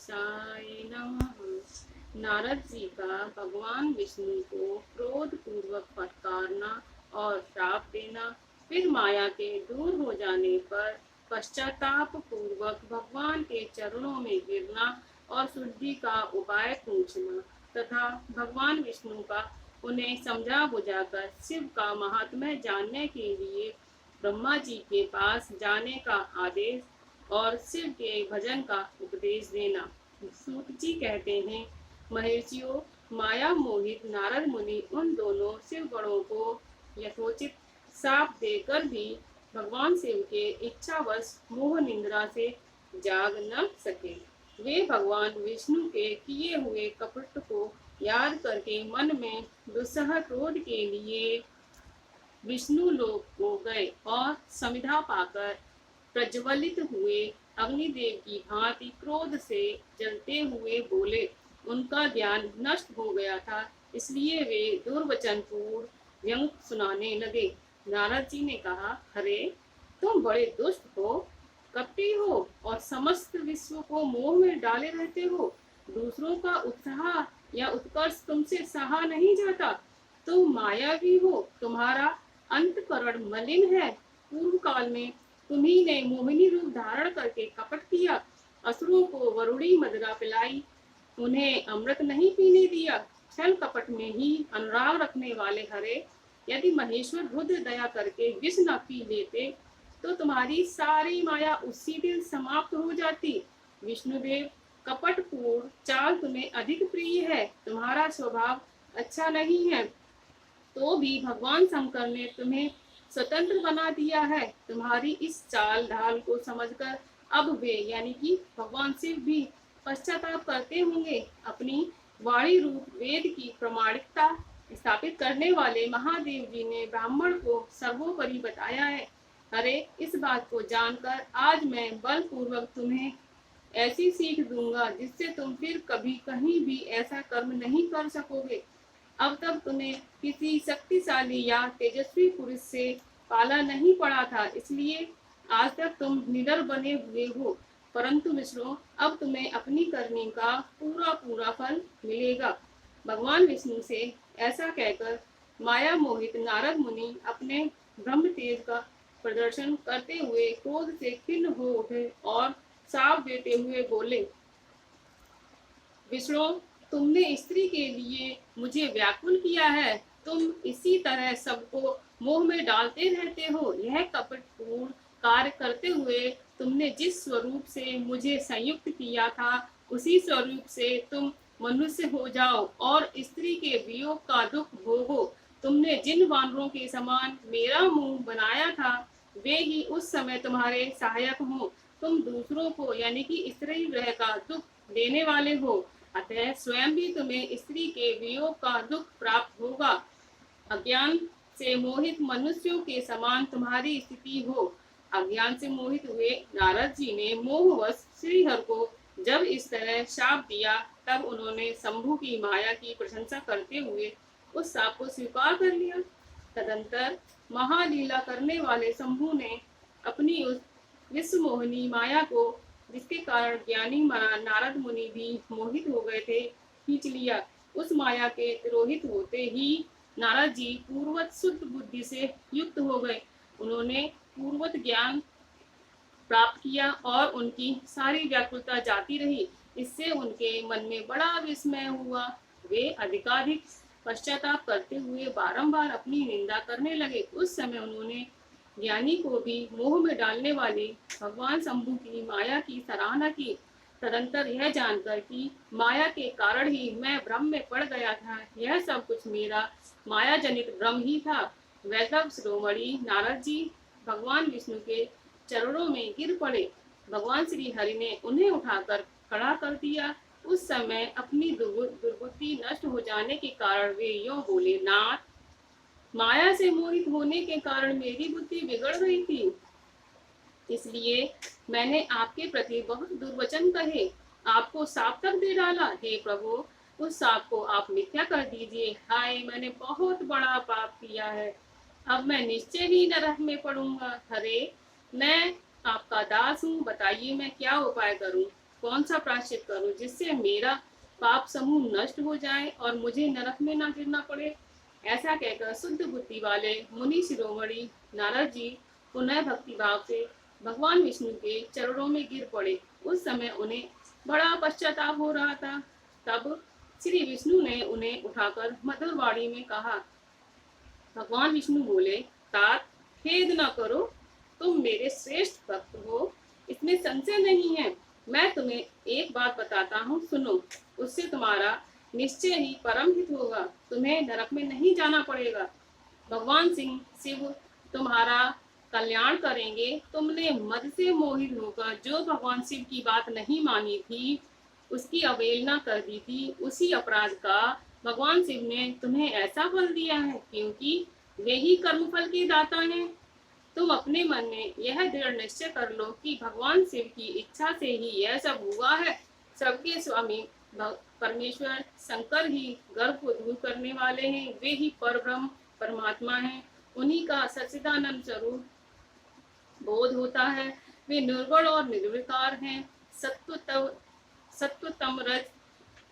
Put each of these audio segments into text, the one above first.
गणेशाय नमः। नारद जी का भगवान विष्णु को क्रोध पूर्वक फटकारना और श्राप देना, फिर माया के दूर हो जाने पर पश्चाताप पूर्वक भगवान के चरणों में गिरना और शुद्धि का उपाय पूछना तथा भगवान विष्णु का उन्हें समझा बुझाकर शिव का महात्म्य जानने के लिए ब्रह्मा जी के पास जाने का आदेश और शिव के भजन का उपदेश देना। सूत जी कहते हैं, महर्षियों, माया मोहित नारद मुनि उन दोनों शिव गणों को यथोचित शाप देकर भी भगवान शिव के इच्छावश मोह निंद्रा से जाग न सके। वे भगवान विष्णु के किए हुए कपट को याद करके मन में दुस्सह क्रोध के लिए विष्णु लोक को गए और समिधा पाकर प्रज्वलित हुए अग्निदेव की भांति क्रोध से जलते हुए बोले। उनका ध्यान नष्ट हो गया था, इसलिए वे दुर्वचन पूर्ण व्यंग सुनाने लगे। नारद जी ने कहा, अरे तुम बड़े दुष्ट हो, कपटी हो और समस्त विश्व को मोह में डाले रहते हो। दूसरों का उत्साह या उत्कर्ष तुमसे सहा नहीं जाता। तुम मायावी हो, तुम्हारा अंतकरण मलिन है। पूर्व काल में तुम्ही ने मोहिनी रूप धारण करके कपट किया, असुरों को वरुणी मदिरा पिलाई, उन्हें अमृत नहीं पीने दिया। छल कपट में ही अनुराग रखने वाले हरे, यदि महेश्वर रुद्र दया करके विष न पी लेते तो तुम्हारी सारी माया उसी दिन समाप्त हो जाती। विष्णुदेव, कपटपूर्ण चाल तुम्हें अधिक प्रिय है। तुम्हारा स्वभाव अच्छा नहीं है, तो भी भगवान शंकर ने तुम्हें स्वतंत्र बना दिया है। तुम्हारी इस चाल ढाल को समझकर अब वे यानी कि भगवान शिव भी पश्चाताप करते होंगे। अपनी वाणी रूप वेद की प्रामाणिकता स्थापित करने वाले महादेव जी ने ब्राह्मण को सर्वोपरि बताया है। अरे इस बात को जानकर आज मैं बलपूर्वक तुम्हें ऐसी सीख दूंगा जिससे तुम फिर कभी कहीं भी ऐसा कर्म नहीं कर सकोगे। अब तक तुम्हें किसी शक्तिशाली या तेजस्वी पुरुष से पाला नहीं पड़ा था, इसलिए आज तक तुम निडर बने हुए हो। परंतु मित्रों, अब तुम्हें अपनी करनी का पूरा पूरा फल मिलेगा। भगवान विष्णु से ऐसा कहकर माया मोहित नारद मुनि अपने ब्रह्म तेज का प्रदर्शन करते हुए क्रोध से खिन्न हो उठे और शाप देते हुए बोले, विष्णु, तुमने स्त्री के लिए मुझे व्याकुल किया है। तुम इसी तरह सबको मोह में डालते रहते हो। यह कपटपूर्ण कार्य करते हुए तुमने जिस स्वरूप से मुझे संयुक्त किया था, उसी स्वरूप से तुम मनुष्य हो जाओ और स्त्री के वियोग का दुख भोगो। तुमने जिन वानरों के समान मेरा मुंह बनाया था, वे ही उस समय तुम्हारे सहायक हों। तुम दूसरों को यानी कि स्त्री ग्रह का दुख देने वाले हो, अतः स्वयं भी तुम्हें स्त्री के वियोग का दुख प्राप्त होगा। अज्ञान से मोहित मनुष्यों के समान तुम्हारी स्थिति हो। अज्ञान से मोहित हुए नारद जी ने मोहवश श्रीहर को जब इस तरह शाप दिया, तब उन्होंने शंभु की माया की प्रशंसा करते हुए उस शाप को स्वीकार कर लिया। तदंतर महालीला करने वाले शंभु ने अपनी उस विश्व मोहिनी माया को, जिसके कारण ज्ञानी नारद मुनि भी मोहित हो गए थे, खींच लिया। उस माया के तिरोहित होते ही नारद जी पूर्वत शुद्ध बुद्धि से युक्त हो गए। उन्होंने पूर्वत ज्ञान प्राप्त किया और उनकी सारी व्याकुलता जाती रही। इससे उनके मन में बड़ा विस्मय हुआ। वे अधिकाधिक पश्चाताप करते हुए बारंबार अपनी निंदा करने लगे। उस समय उन्होंने ज्ञानी को भी मोह में डालने वाले भगवान शंभु की माया की सराहना की। तदंतर यह जानकर कि माया के कारण ही मैं भ्रम में पड़ गया था, यह सब कुछ मेरा माया जनित भ्रम ही था, वैष्णव शिरोमणि नारद जी भगवान विष्णु के चरणों में गिर पड़े। भगवान श्री हरि ने उन्हें उठाकर खड़ा कर दिया। उस समय अपनी दुर्बुद्धि नष्ट हो जाने के कारण वे यूं बोले, नाथ, माया से मोहित होने के कारण मेरी बुद्धि बिगड़ गई थी, इसलिए मैंने आपके प्रति बहुत दुर्वचन कहे, आपको शाप तक दे डाला। हे प्रभु, उस शाप को आप मिथ्या कर दीजिए। हाय, मैंने बहुत बड़ा पाप किया है, अब मैं निश्चय ही नरक में पड़ूंगा। हरे, मैं आपका दास हूँ, बताइए मैं क्या उपाय करूँ। कौन सा प्रायश्चित करूं जिससे मेरा पाप समूह नष्ट हो जाए और मुझे नरक में ना गिरना पड़े। ऐसा कहकर शुद्ध बुद्धि वाले मुनि शिरोमणि नारद जी पुनः भक्ति भाव से भगवान विष्णु के चरणों में गिर पड़े। उस समय उन्हें बड़ा पश्चाताप हो रहा था। तब श्री विष्णु ने उन्हें उठाकर मधुर वाणी में कहा। भगवान विष्णु बोले, तात खेद न करो, तुम मेरे श्रेष्ठ भक्त हो, इसमें संशय नहीं है। मैं तुम्हें एक बात बताता हूँ, सुनो। उससे तुम्हारा निश्चय ही परम हित होगा, तुम्हें नरक में नहीं जाना पड़ेगा। भगवान शिव तुम्हारा कल्याण करेंगे। तुमने मद से मोहित होकर जो भगवान शिव की बात नहीं मानी थी, उसकी अवहेलना कर दी थी, उसी अपराध का भगवान शिव ने तुम्हें ऐसा फल दिया है, क्योंकि वे ही कर्मफल के दाता हैं। तुम अपने मन में यह दृढ़ निश्चय कर लो कि भगवान शिव की इच्छा से ही यह सब हुआ है। सबके स्वामी परमेश्वर शंकर ही गर्भ को दूर करने वाले हैं। वे ही परब्रह्म परमात्मा हैं। उन्हीं का सच्चिदानंद स्वरूप बोध होता है। वे निर्गुण और निर्विकार हैं। सत्व तम रज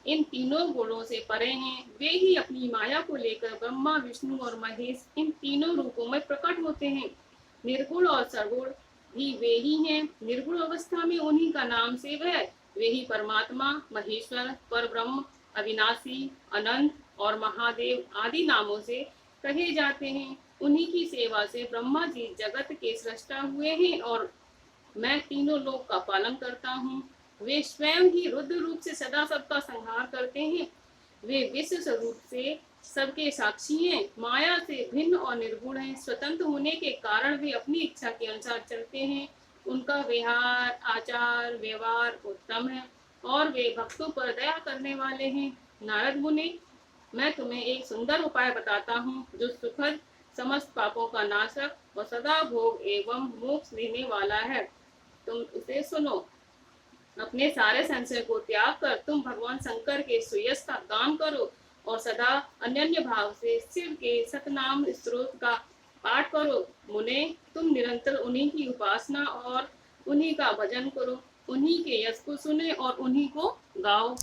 इन तीनों गुणों से परे हैं। वे ही अपनी माया को लेकर ब्रह्मा विष्णु और महेश इन तीनों रूपों में प्रकट होते हैं। निर्गुण और सगुण भी वे ही हैं। निर्गुण अवस्था में उन्हीं का नाम शिव है। वे ही परमात्मा, महेश्वर, परब्रह्म, अविनाशी, अनंत और महादेव आदि नामों से कहे जाते हैं। उन्हीं की सेवा से ब्रह्मा जी जगत के सृष्टा हुए हैं और मैं तीनों लोक का पालन करता हूँ। वे स्वयं ही रुद्र रूप से सदा सबका संहार करते हैं। वे विश्व स्वरूप से सबके साक्षी हैं। माया से भिन्न और निर्गुण हैं। स्वतंत्र होने के कारण वे अपनी इच्छा के अनुसार चलते हैं। उनका विहार, आचार, व्यवहार उत्तम है और वे भक्तों पर दया करने वाले हैं। नारद मुनि, मैं तुम्हें एक सुंदर उपाय बताता हूँ जो सुखद, समस्त पापों का नाशक और सदा भोग एवं मोक्ष देने वाला है। तुम उसे सुनो। अपने सारे संशय को त्याग कर तुम भगवान शंकर के सुयश का गान करो और सदा अनन्य भाव से शिव के सतनाम स्त्रोत का पाठ करो। मुने, तुम निरंतर उन्हीं की उपासना और उन्हीं का भजन करो। उन्हीं के यश को सुने और उन्हीं को गाओ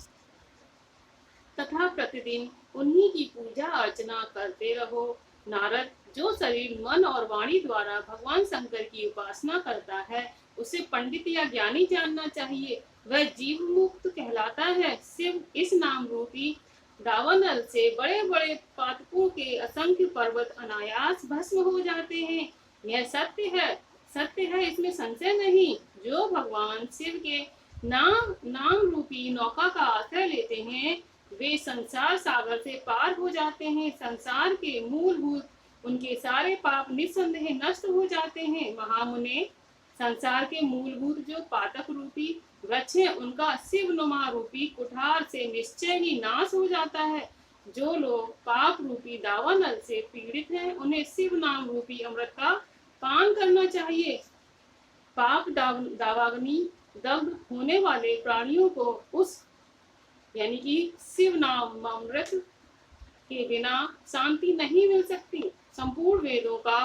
तथा प्रतिदिन उन्हीं की पूजा अर्चना करते रहो। नारद, जो शरीर, मन और वाणी द्वारा भगवान शंकर की उपासना करता है, उसे पंडित या ज्ञानी जानना चाहिए। वह जीव मुक्त कहलाता है। शिव इस नाम रूपी दावानल से बड़े बड़े पातकों के असंख्य पर्वत अनायास भस्म हो जाते हैं। यह सत्य है, इसमें संशय नहीं। जो भगवान शिव के नाम रूपी नौका का आश्रय लेते हैं, वे संसार सागर से पार हो जाते हैं। संसार के मूलभूत उनके सारे पाप निस्संदेह नष्ट हो जाते हैं। महामुने, संसार के मूलभूत जो पातक रूपी वृक्ष है, उनका शिवनुमा रूपी कुठार से निश्चय ही नाश हो जाता है। जो लोग पाप रूपी दावानल से पीड़ित हैं, उन्हें शिव नाम रूपी अमृत का पान करना चाहिए। पाप दावाग्नि दग्ध होने वाले प्राणियों को उस यानी कि शिव नाम अमृत के बिना शांति नहीं मिल सकती। संपूर्ण वेदों का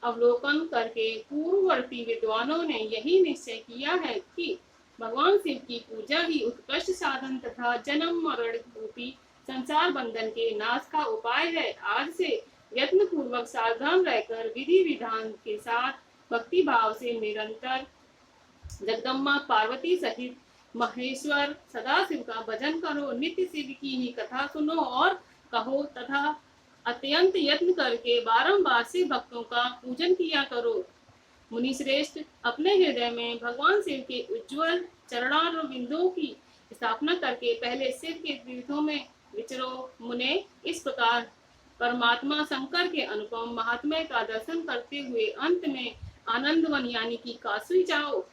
अवलोकन करके पूर्ववर्ती विद्वानों ने यही निश्चय किया है कि भगवान शिव की पूजा ही उत्कृष्ट साधन तथा जन्म मरण रूपी संसार बंधन के नाश का उपाय है। आज से यत्न पूर्वक सावधान रहकर विधि विधान के साथ भक्ति भाव से निरंतर जगदम्बा पार्वती सहित महेश्वर सदाशिव का भजन करो। नित्य शिव की ही कथा सुनो और कहो तथा अत्यंत यत्न करके बारंबार शिव भक्तों का पूजन किया करो। मुनि श्रेष्ठ, अपने हृदय में भगवान शिव के उज्जवल चरणारविंदों की स्थापना करके पहले शिव के तीर्थों में विचरो। मुने, इस प्रकार परमात्मा शंकर के अनुपम महात्म्य का दर्शन करते हुए अंत में आनंदवन यानी कि काशी जाओ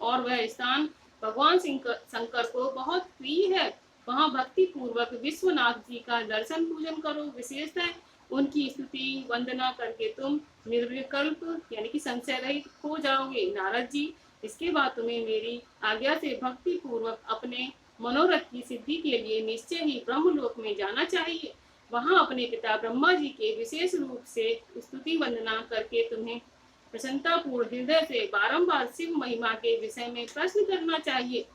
और वह स्थान भगवान शंकर को बहुत प्रिय है। वहाँ भक्ति पूर्वक विश्वनाथ जी का दर्शन पूजन करो। विशेषतः उनकी स्तुति वंदना करके तुम निर्विकल्प यानी कि संशय रहित हो जाओगे। नारद जी, इसके बाद तुम्हें मेरी आज्ञा से भक्ति पूर्वक अपने मनोरथ की सिद्धि के लिए निश्चय ही ब्रह्मलोक में जाना चाहिए। वहाँ अपने पिता ब्रह्मा जी के विशेष रूप से स्तुति वंदना करके तुम्हें प्रसन्नतापूर्ण हृदय से बारंबार शिव महिमा के विषय में प्रश्न करना चाहिए।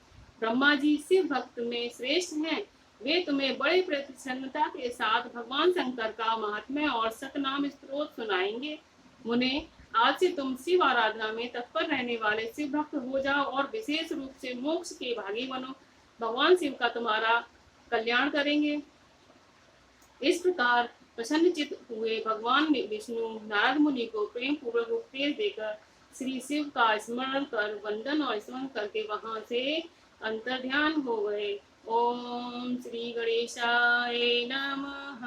ब्रह्मा जी शिव भक्त में श्रेष्ठ हैं। वे तुम्हें बड़े प्रसन्नता के साथ भगवान शंकर का महात्म्य और सतनाम स्तोत्र सुनाएंगे। मुने, आज से तुम शिव आराधना में तत्पर रहने वाले शिव भक्त हो जाओ और विशेष रूप से मोक्ष के भागी बनो। भगवान शिव का तुम्हारा कल्याण करेंगे। इस प्रकार प्रसन्नचित हुए भगवान विष्णु नारद मुनि को प्रेम पूर्वक उपदेश देकर श्री शिव का स्मरण कर वंदन और स्मरण करके वहां से अंतर्ध्यान हो गए। ओम श्री गणेशाय नमः।